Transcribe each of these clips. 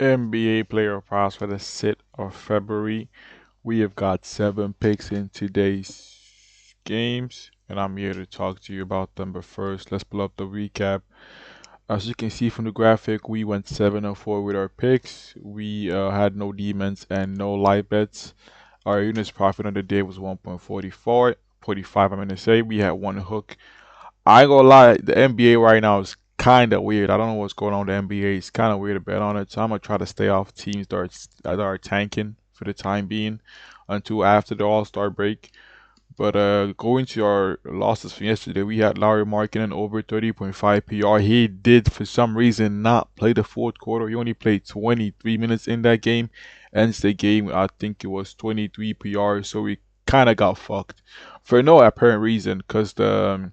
NBA player props for the sit of February. We have got 7 picks in today's games, and I'm here to talk to you about them. But first, let's pull up the recap. As you can see from the graphic, we went 7-4 with our picks. We had no demons and no live bets. Our units profit on the day was 1.44, 45. I'm gonna say we had one hook. I ain't gonna lie, the NBA right now is kind of weird. I don't know what's going on with the NBA. It's kind of weird to bet on it. So I'm gonna try to stay off teams that are tanking for the time being until after the All-Star break. But going to our losses from yesterday, we had Larry Markkinen over 30.5 PR. He did, for some reason, not play the fourth quarter. He only played 23 minutes in that game. Ends the game, I think it was 23 PR. So we kind of got fucked for no apparent reason because it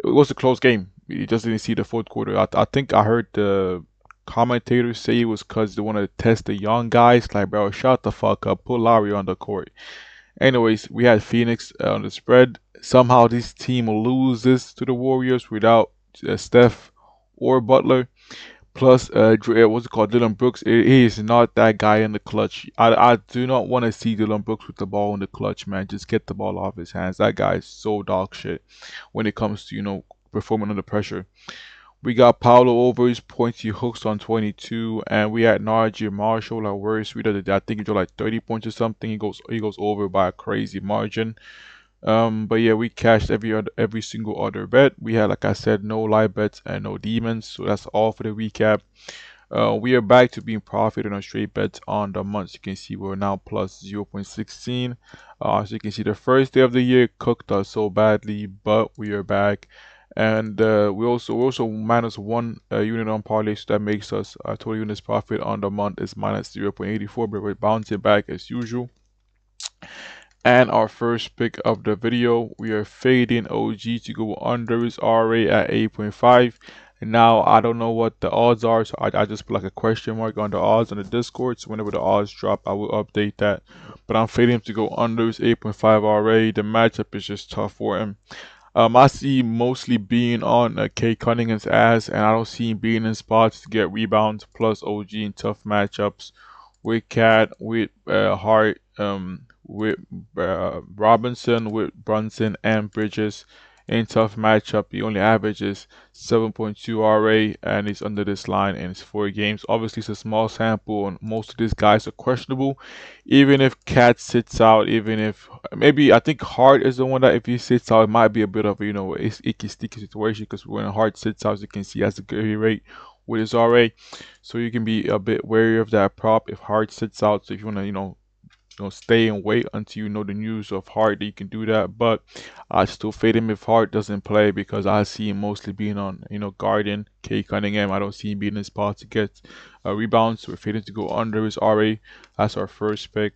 was a close game. We just didn't see the fourth quarter. I think I heard the commentators say it was because they want to test the young guys. Like, bro, shut the fuck up. Put Larry on the court. Anyways, we had Phoenix on the spread. Somehow this team loses to the Warriors without Steph or Butler. Plus, what's it called? Dylan Brooks. He is not that guy in the clutch. I do not want to see Dylan Brooks with the ball in the clutch, man. Just get the ball off his hands. That guy is so dog shit when it comes to, performing under pressure. We got Paolo over his points. He hooks on 22, and we had Najee Marshall, our worst reader. I think he got like 30 points or something. He goes over by a crazy margin. But yeah, we cashed every single other bet. We had, like I said, no live bets and no demons. So that's all for the recap. We are back to being profited on straight bets on the months. You can see we're now plus 0.16. So you can see the first day of the year cooked us so badly, but we are back. And we also minus one unit on parlay, so that makes us total units profit on the month is minus 0.84, but we're bouncing back as usual. And our first pick of the video, we are fading OG to go under his RA at 8.5. Now, I don't know what the odds are, so I just put like a question mark on the odds on the Discord. So whenever the odds drop, I will update that. But I'm fading him to go under his 8.5 RA. The matchup is just tough for him. I see him mostly being on K Cunningham's ass, and I don't see him being in spots to get rebounds plus OG in tough matchups with Cat, with Hart, with Robinson, with Brunson and Bridges. In tough matchup, he only averages 7.2 RA and he's under this line in his 4 games. Obviously, it's a small sample, and most of these guys are questionable. Even if Cat sits out, even if maybe I think Hart is the one that if he sits out, it might be a bit of icky sticky situation because when Hart sits out, as you can see, he has a good hit rate with his RA, so you can be a bit wary of that prop if Hart sits out. So if you want to stay and wait until you know the news of Hart that you can do that. But I still fade him if Hart doesn't play because I see him mostly being on guarding K Cunningham. I don't see him being in spot to get rebounds. So we're fading to go under his RA. That's our first pick.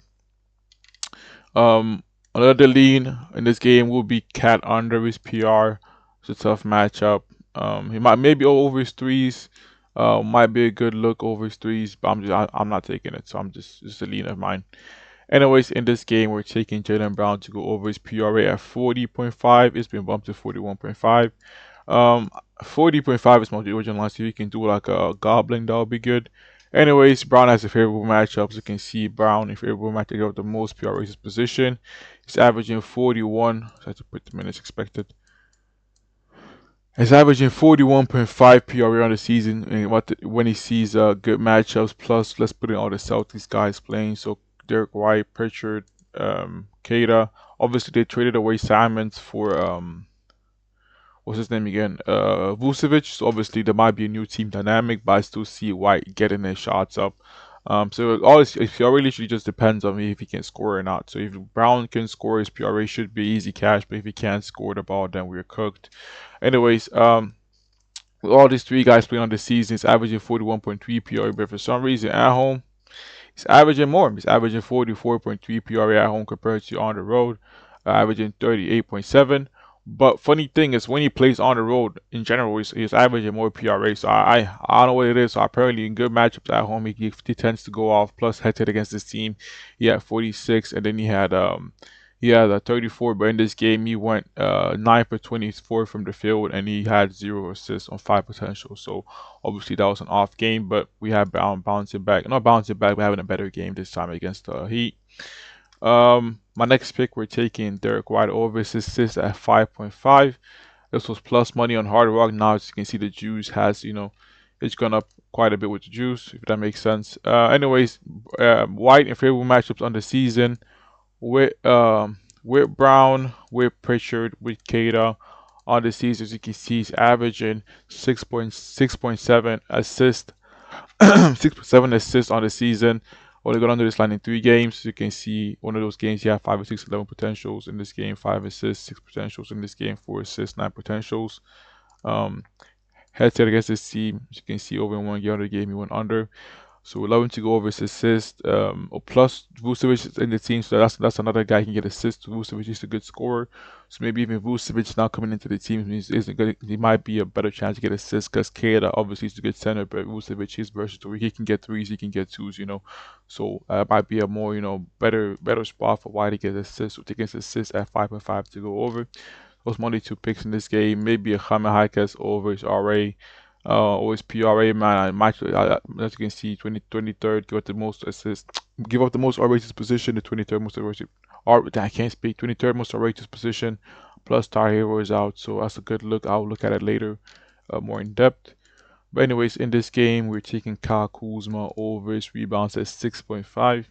Another lean in this game will be Cat under his PR. It's a tough matchup. He might maybe over his threes. Might be a good look over his threes, but I'm not taking it. So I'm just a lean of mine. Anyways, in this game, we're taking Jaylen Brown to go over his PRA at 40.5. It's been bumped to 41.5. 40.5 is my original line, so you can do like a goblin, that would be good. Anyways, Brown has a favorable matchup. As you can see, Brown in favorable matchup of the most PRA's position. He's averaging 41. So I have to put the minutes expected. He's averaging 41.5 PRA on the season, and when he sees good matchups. Plus, let's put in all the Celtics guys playing. So Derek White, Pritchard, Keita. Obviously, they traded away Simons for what's his name again? Vucevic. So obviously, there might be a new team dynamic, but I still see White getting his shots up. So all his PRA literally just depends on me if he can score or not. So if Brown can score, his PRA should be easy cash. But if he can't score the ball, then we're cooked. Anyways, with all these 3 guys playing on the season, he's averaging 41.3 PRA, but for some reason at home, he's averaging more. He's averaging 44.3 PRA at home compared to on the road, averaging 38.7. But funny thing is, when he plays on the road, in general, he's averaging more PRA. So I don't know what it is. So apparently, in good matchups at home, he tends to go off. Plus, head to head against this team, he had 46, and then he had He had a 34, but in this game he went 9 for 24 from the field, and he had 0 assists on 5 potential. So obviously that was an off game, but we had bouncing back. Not bouncing back, we're having a better game this time against the Heat. My next pick, we're taking Derek White over his assists at 5.5. This was plus money on Hard Rock. Now, as you can see, the juice has, it's gone up quite a bit with the juice, if that makes sense. Anyways, White and favorable matchups on the season with Brown, with Pritchard, with Kata on the season. As you can see, he's averaging 6.7 assists, 6.7 assists on the season. Only got under this line in 3 games. So you can see one of those games he had 5 or 6, 11 potentials. In this game, 5 assists, 6 potentials. In this game, 4 assists, 9 potentials. Um, Head to head against this team, as you can see, over in 1 game, other game he went under. So we're loving to go over his assist. Or plus Vucevic is in the team, so that's another guy who can get assists. Vucevic is a good scorer, so maybe even Vucevic now coming into the team isn't good. He might be a better chance to get assists because Kata obviously is a good center, but Vucevic is versatile. He can get threes, he can get twos. So it might be a more better spot for why to get assists. So taking his assists at 5.5 to go over. Those money two picks in this game. Maybe a Jaime Jaquez over his RA. Always PRA man. As you can see, 23rd, give up the most assists, give up the most outrageous position, the 23rd most outrageous. I can't speak. 23rd most outrageous position, plus Tar Hero is out, so that's a good look. I'll look at it later, more in depth. But anyways, in this game, we're taking Kyle Kuzma over his rebounds at 6.5.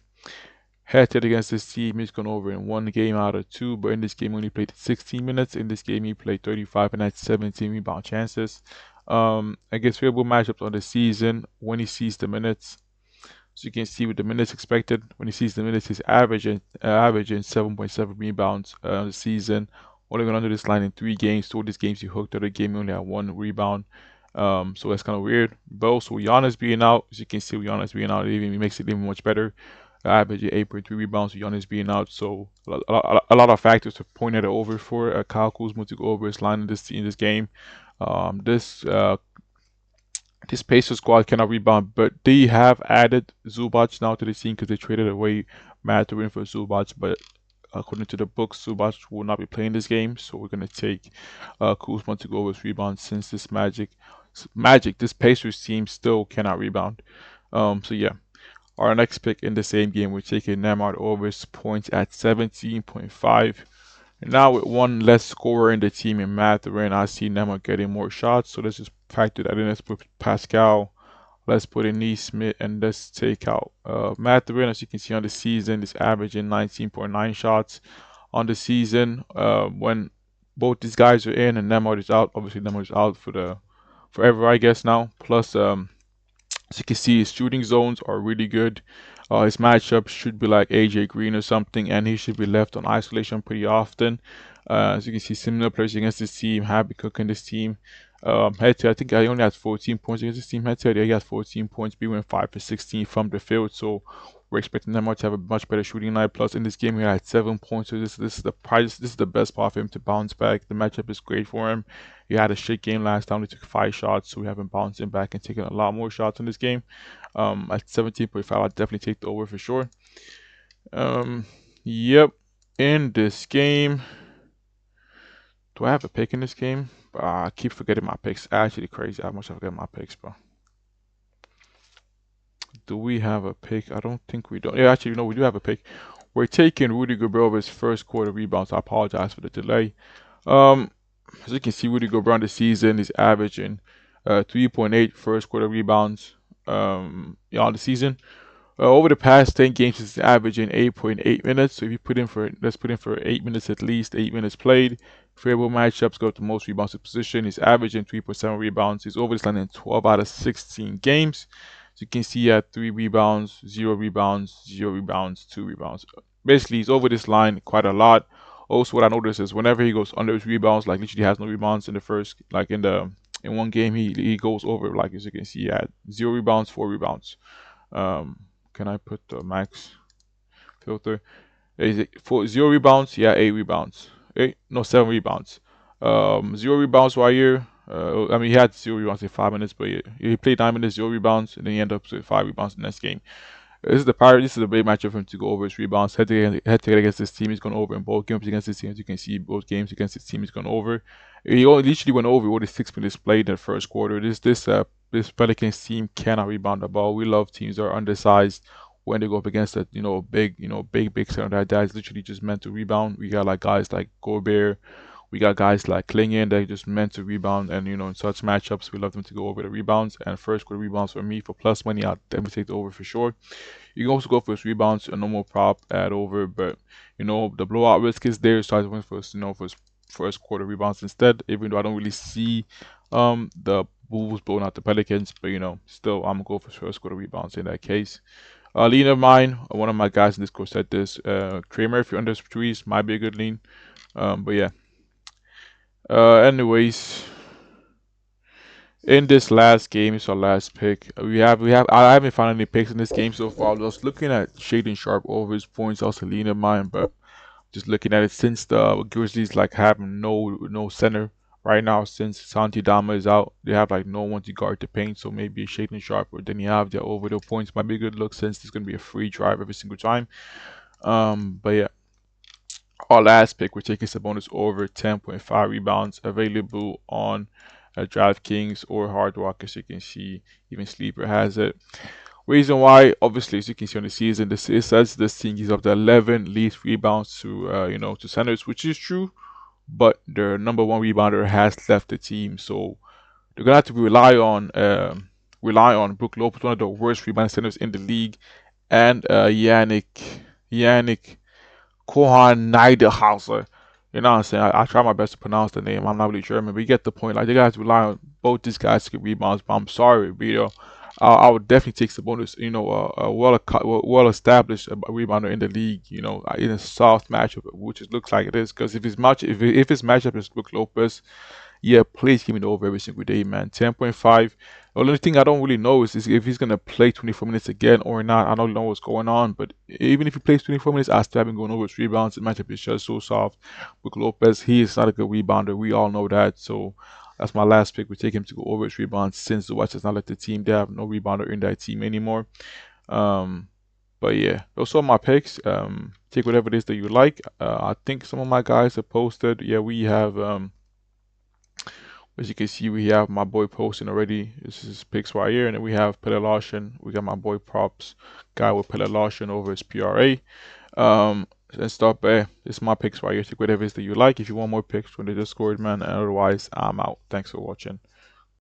Head-to-head against this team, he's gone over in 1 game out of 2, but in this game he only played 16 minutes. In this game he played 35 and had 17 rebound chances. Against favorable matchups on the season, when he sees the minutes, so you can see with the minutes expected, when he sees the minutes, he's averaging 7.7 rebounds on the season. Only gone under this line in 3 games. 2 of these games he hooked. The other game he only had 1 rebound. So that's kind of weird. But also Giannis being out, as you can see, with Giannis being out, it makes it even much better. Averaging 8.3 rebounds with Giannis being out. So a lot of factors to point at it over for Kyle Kuzma to go over his line in this game. This Pacers squad cannot rebound, but they have added Zubac now to the team because they traded away Mathurin for Zubac. But according to the books, Zubac will not be playing this game, so we're gonna take Kuzma to go with rebound since this Pacers team still cannot rebound. So yeah, our next pick in the same game, we're taking Nemard over his points at 17.5. And now with one less scorer in the team in Mathurin, I see Nema getting more shots. So let's just factor that in. Let's put Pascal. Let's put in Neesmith and let's take out Mathurin. As you can see on the season, is averaging 19.9 shots on the season. When both these guys are in and Nemard is out, obviously Nemard is out forever, I guess now. Plus, as you can see, his shooting zones are really good. His matchup should be like AJ Green or something, and he should be left on isolation pretty often. As you can see, similar players against this team have been cooking this team. Head to, I think I only had 14 points against this team. Head to, he had 14 points. We went 5 for 16 from the field, so we're expecting them to have a much better shooting night. Plus, in this game, he had 7 points. So this is the price. This is the best spot for him to bounce back. The matchup is great for him. He had a shit game last time. He took 5 shots, so we have him bouncing back and taking a lot more shots in this game. At 17.5, I'd definitely take the over for sure. Yep. In this game, do I have a pick in this game? I keep forgetting my picks. Actually, crazy how much I forget my picks, bro. Do we have a pick? I don't think we don't. Yeah, actually, no, we do have a pick. We're taking Rudy Gobert over his first quarter rebounds. I apologize for the delay. As you can see, Rudy Gobert this season is averaging 3.8 first quarter rebounds on the season. Over the past 10 games, he's averaging 8.8 minutes. So if you let's put in for 8 minutes at least, 8 minutes played. Favorable matchups go to most rebounds to position. He's averaging 3.7 rebounds. He's over this line in 12 out of 16 games. So you can see he had 3 rebounds, 0 rebounds, 0 rebounds, 2 rebounds. Basically, he's over this line quite a lot. Also, what I noticed is whenever he goes under his rebounds, like literally has no rebounds in the first, like in 1 game, he goes over, like as you can see, he had 0 rebounds, 4 rebounds. Can I put the max filter? Is it for 0 rebounds? Yeah, 8 rebounds. 7 rebounds. 0 rebounds right here. I mean, he had 0 rebounds in 5 minutes, but he played 9 minutes, 0 rebounds, and then he ended up with 5 rebounds in the next game. This is the Pirates. This is a big matchup for him to go over his rebounds. Head to head against this team, he's gone over in both games against this team. As you can see, both games against this team, he's gone over. He only literally went over with his 6 minutes played in the first quarter. This Pelicans team cannot rebound the ball. We love teams that are undersized when they go up against a big center that is literally just meant to rebound. We got like guys like Gobert. We got guys like Klingin that are just meant to rebound, and in such matchups, we love them to go over the rebounds. And first quarter rebounds for me for plus money, I'll definitely take the over for sure. You can also go for his rebounds, a normal prop at over, but the blowout risk is there, so I went for his first quarter rebounds instead. Even though I don't really see the Bulls blowing out the Pelicans, but still I'm gonna go for his first quarter rebounds in that case. Lean of mine, one of my guys in Discord said this. Kramer, if you're under threes, might be a good lean. But yeah. Anyways, in this last game, it's our last pick. We have. I haven't found any picks in this game so far. I was looking at Shaden Sharp over his points, also lean of mine, but just looking at it since the Grizzlies like have no center right now since Santi Dama is out, they have like no one to guard the paint. So maybe a Shaden Sharp, or then you have the over the points might be a good look since it's gonna be a free drive every single time. But yeah, our last pick we're taking Sabonis over 10.5 rebounds available on DraftKings or Hard Rock, as you can see. Even Sleeper has it. Reason why, obviously, as you can see on the season, it says this team gives up the 11 least rebounds to centers, which is true. But their number one rebounder has left the team, so they're gonna have to rely on Brook Lopez, one of the worst rebound centers in the league, and Yannick Kohan Niederhauser. You know what I'm saying? I try my best to pronounce the name. I'm not really German, but you get the point. Like, they got to rely on both these guys to get rebounds. But I'm sorry, Vito. I would definitely take Sabonis. A well established rebounder in the league. In a soft matchup, which it looks like it is. Because if his matchup is Brook Lopez, yeah, please give me the over every single day, man. 10.5. The only thing I don't really know is if he's gonna play 24 minutes again or not. I don't know what's going on, but even if he plays 24 minutes, I still haven't going over his rebounds. The matchup is just so soft. With Lopez, he is not a good rebounder. We all know that. So that's my last pick. We take him to go over his rebounds since the West has not let the team. They have no rebounder in that team anymore. Um, but yeah, those are my picks. Take whatever it is that you like. I think some of my guys have posted. Yeah, we have as you can see, we have my boy posting already. This is his picks right here. And then we have Pele Larson. We got my boy Props guy with Pele Larson over his PRA. And stop there. This is my picks right here. Take whatever it is that you like. If you want more picks from the Discord, man. And otherwise, I'm out. Thanks for watching.